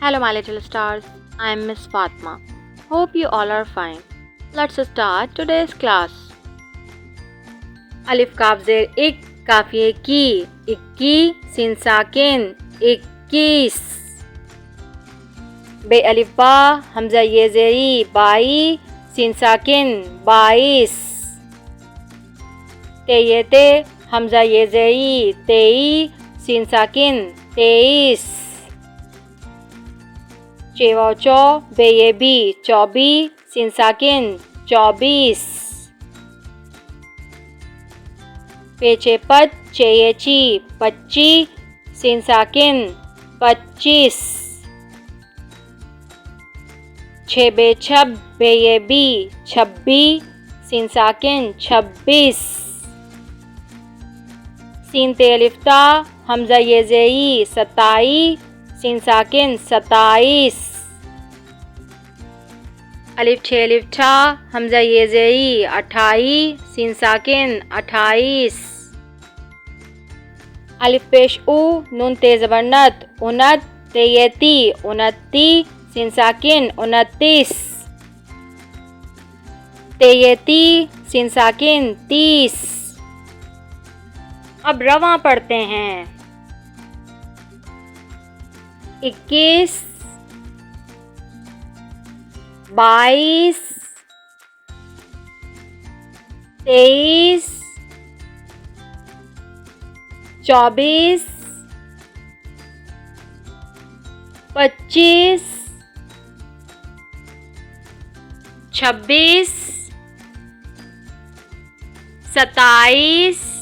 Hello, my little stars. I am Miss Fatma. Hope you all are fine. Let's start today's class. Alif Kaf Zer Ik काफिये की, इक्की सिन साकिन, 21. बे अलिफ बा हमजा ये Jerry, by सिन साकिन, 22. ते ये ते हमजा ये जेरी, तेई सिन साकिन, 23. चेवा चौ बे ये बी, 24 सिन साकिन, 24. पेचे पच चेये ची, 25 सिन साकिन, 25. छे बे छब बे ये बी, 26 सिन साकिन, 26. सीन ते अलिफ्ता हमजा ये जेई, 27 सिन साकिन, 27. अलिफ छे अलिफ ठा हमजा ये जेई, 28 सिन साकिन, 28. अलिफ पेश उ नून ते ज़बरनत, 29 ते ये ती, 29 सिन साकिन, 29. ते ये ती सिन साकिन, 30. अब रवां पढ़ते हैं. 21 22 23 24 25 26 27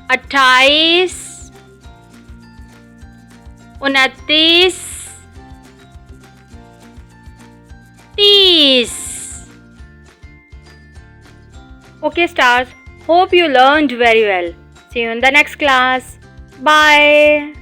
28 29 30. Okay, stars. Hope you learned very well. See you in the next class. Bye.